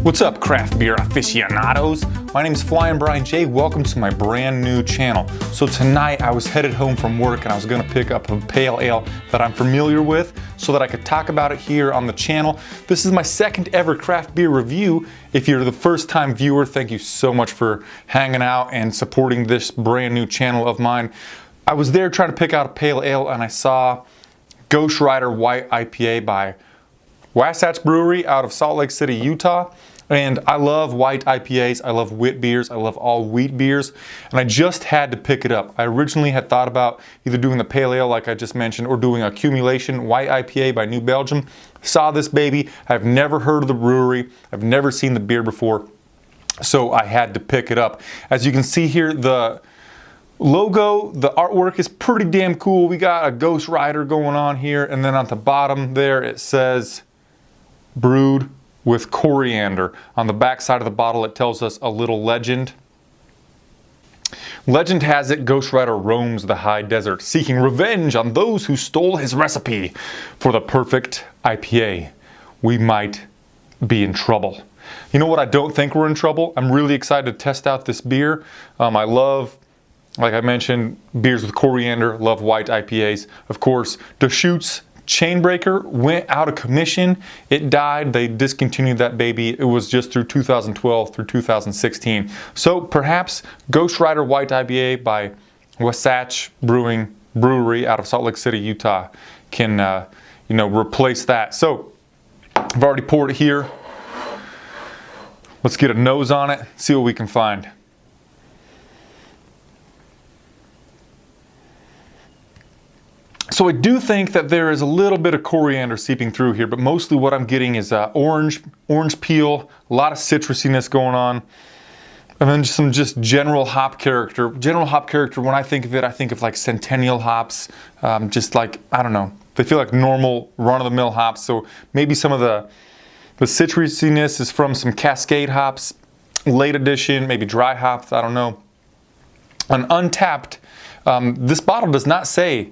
What's up, craft beer aficionados? My name is Flying Brian J. Welcome to my brand new channel. So tonight I was headed home from work and I was gonna pick up a pale ale that I'm familiar with so that I could talk about it here on the channel. This is my second ever craft beer review. If you're the first time viewer, thank you so much for hanging out and supporting this brand new channel of mine. I was there trying to pick out a pale ale and I saw Ghostrider White IPA by Wasatch Brewery out of Salt Lake City, Utah. And I love white IPAs, I love wit beers, I love all wheat beers, and I just had to pick it up. I originally had thought about either doing the pale ale like I just mentioned or doing Accumulation White IPA by New Belgium. Saw this baby, I've never heard of the brewery, I've never seen the beer before, so I had to pick it up. As you can see here, the logo, the artwork is pretty damn cool. We got a Ghostrider going on here, and then on the bottom there it says brewed with coriander. On the back side of the bottle it tells us a little legend. Legend has it Ghostrider roams the high desert seeking revenge on those who stole his recipe for the perfect IPA. We might be in trouble. You know what, I don't think we're in trouble. I'm really excited to test out this beer. I love, like I mentioned, beers with coriander, love white IPAs. Of course, Deschutes Chainbreaker went out of commission. It died. They discontinued that baby. It was just through 2012 through 2016. So perhaps Ghostrider White IPA by Wasatch Brewery out of Salt Lake City, Utah can replace that. So I've already poured it here. Let's get a nose on it, see what we can find. So I do think that there is a little bit of coriander seeping through here, but mostly what I'm getting is orange peel, a lot of citrusiness going on, and then some general hop character. General hop character, when I think of it, I think of like Centennial hops, just like, I don't know, they feel like normal run-of-the-mill hops. So maybe some of the citrusiness is from some Cascade hops, late edition, maybe dry hops, I don't know. On Untapped, this bottle does not say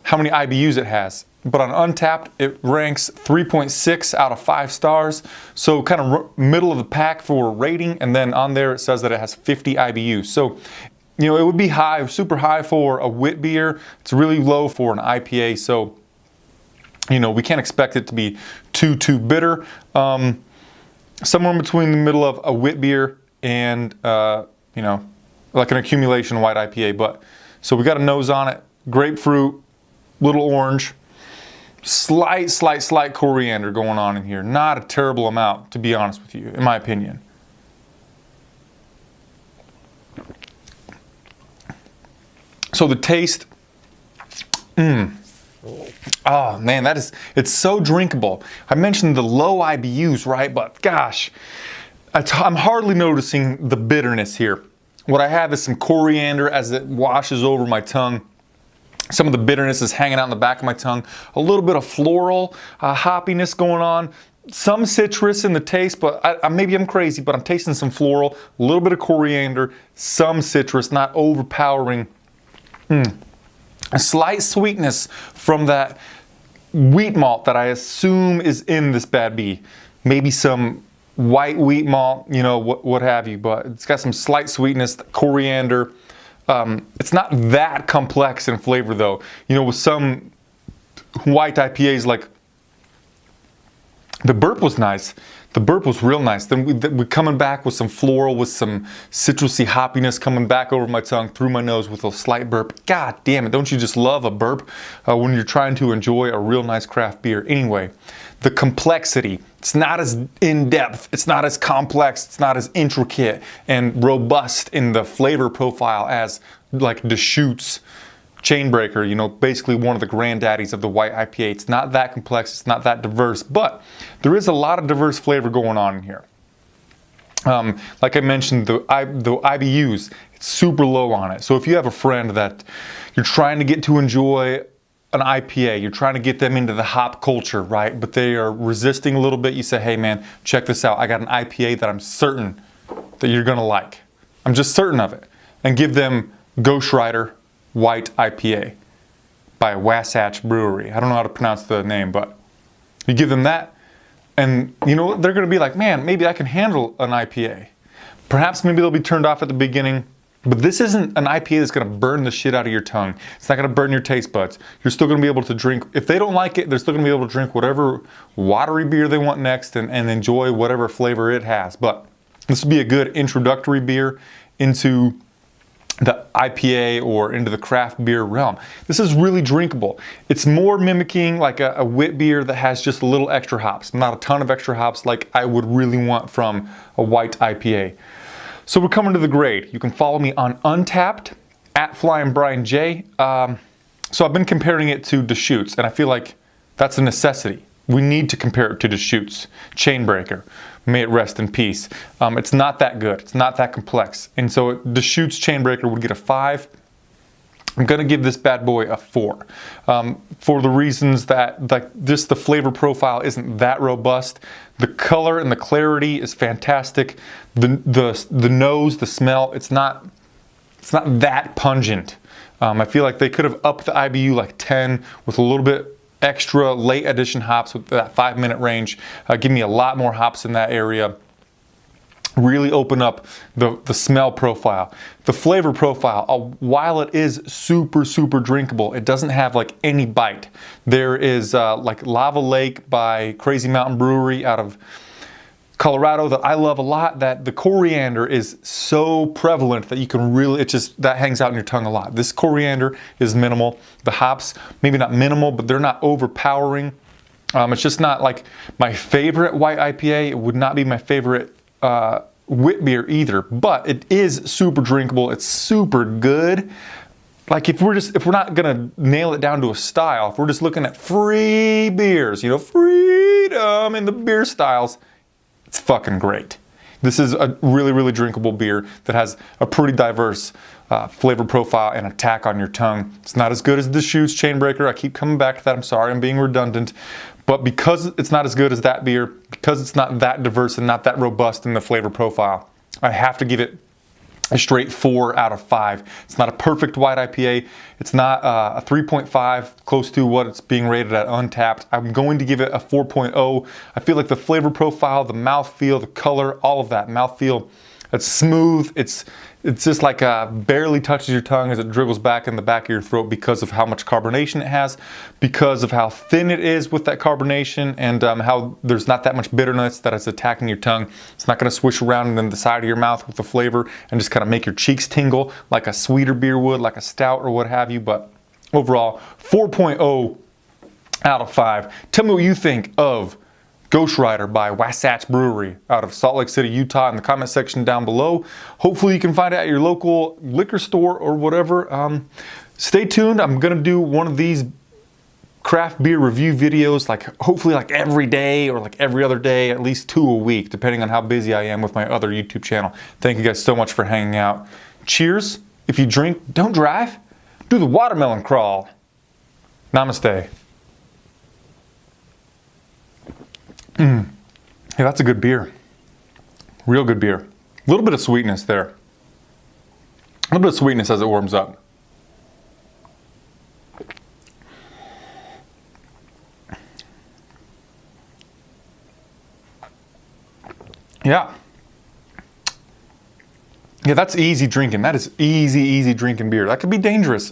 how many IBUs it has, but on Untapped it ranks 3.6 out of 5 stars, so kind of middle of the pack for rating, and then on there it says that it has 50 IBUs. So it would be high, super high for a wit beer. It's really low for an IPA, so we can't expect it to be too bitter. Somewhere in between the middle of a wit beer and like an Accumulation White IPA. But so we got a nose on it, grapefruit, little orange, slight coriander going on in here. Not a terrible amount, to be honest with you, in my opinion. So the taste, oh man, it's so drinkable. I mentioned the low IBUs, right? But gosh, I'm hardly noticing the bitterness here. What I have is some coriander as it washes over my tongue. Some of the bitterness is hanging out in the back of my tongue. A little bit of floral hoppiness going on. Some citrus in the taste, but maybe I'm crazy, but I'm tasting some floral, a little bit of coriander, some citrus, not overpowering. A slight sweetness from that wheat malt that I assume is in this bad bee. Maybe some white wheat malt, what have you, but it's got some slight sweetness, coriander. It's not that complex in flavor though. With some white IPAs, like the burp was nice. The burp was real nice. Then we're coming back with some floral, with some citrusy hoppiness coming back over my tongue, through my nose with a slight burp. God damn it, don't you just love a burp when you're trying to enjoy a real nice craft beer? Anyway, the complexity, it's not as in-depth, it's not as complex, it's not as intricate and robust in the flavor profile as like Deschutes Chainbreaker, basically one of the granddaddies of the white IPA. It's not that complex, it's not that diverse, but there is a lot of diverse flavor going on in here. Like I mentioned, the IBUs, it's super low on it. So if you have a friend that you're trying to get to enjoy an IPA, you're trying to get them into the hop culture, right? But they are resisting a little bit. You say, hey man, check this out. I got an IPA that I'm certain that you're gonna like. I'm just certain of it. And give them Ghostrider White IPA by Wasatch Brewery. I don't know how to pronounce the name, but you give them that And you know, they're going to be like, man, maybe I can handle an IPA. Perhaps maybe they'll be turned off at the beginning, but this isn't an IPA that's going to burn the shit out of your tongue. It's not going to burn your taste buds. You're still going to be able to drink. If they don't like it, they're still going to be able to drink whatever watery beer they want next and enjoy whatever flavor it has. But this would be a good introductory beer into the IPA or into the craft beer realm. This is really drinkable. It's more mimicking like a wit beer that has just a little extra hops, not a ton of extra hops like I would really want from a white IPA. So we're coming to the grade. You can follow me on Untapped at Flying Brian J. So I've been comparing it to Deschutes, and I feel like that's a necessity. We need to compare it to Deschutes. Chainbreaker, may it rest in peace. It's not that good. It's not that complex. And so Deschutes Chainbreaker would get a 5. I'm gonna give this bad boy a 4 for the reasons that like just the flavor profile isn't that robust. The color and the clarity is fantastic. The nose, the smell, it's not that pungent. I feel like they could have upped the IBU like 10 with a little bit extra late addition hops with that 5-minute range. Give me a lot more hops in that area. Really open up the smell profile. The flavor profile, while it is super drinkable, it doesn't have like any bite. There is like Lava Lake by Crazy Mountain Brewery out of Colorado that I love a lot, that the coriander is so prevalent that you can really, that hangs out in your tongue a lot. This coriander is minimal. The hops, maybe not minimal, but they're not overpowering. It's just not like my favorite white IPA. It would not be my favorite wit beer either, but it is super drinkable. It's super good. Like if we're not gonna nail it down to a style, if we're just looking at free beers, you know, freedom in the beer styles, it's fucking great. This is a really drinkable beer that has a pretty diverse flavor profile and attack on your tongue. It's not as good as the Deschutes Chainbreaker. I keep coming back to that. I'm sorry, I'm being redundant. But because it's not as good as that beer, because it's not that diverse and not that robust in the flavor profile, I have to give it a straight 4 out of 5. It's not a perfect white IPA. It's not a 3.5, close to what it's being rated at Untapped. I'm going to give it a 4.0. I feel like the flavor profile, the mouthfeel, the color, all of that mouthfeel, it's smooth. It's just like barely touches your tongue as it dribbles back in the back of your throat because of how much carbonation it has, because of how thin it is with that carbonation, and how there's not that much bitterness that is attacking your tongue. It's not going to swish around in the side of your mouth with the flavor and just kind of make your cheeks tingle like a sweeter beer would, like a stout or what have you. But overall, 4.0 out of 5. Tell me what you think of Ghostrider by Wasatch Brewery out of Salt Lake City, Utah in the comment section down below. Hopefully you can find it at your local liquor store or whatever. Stay tuned. I'm going to do one of these craft beer review videos like hopefully like every day or like every other day, at least 2 a week, depending on how busy I am with my other YouTube channel. Thank you guys so much for hanging out. Cheers. If you drink, don't drive. Do the watermelon crawl. Namaste. Yeah, that's a good beer. Real good beer. A little bit of sweetness there. A little bit of sweetness as it warms up. Yeah. Yeah, that's easy drinking. That is easy drinking beer. That could be dangerous.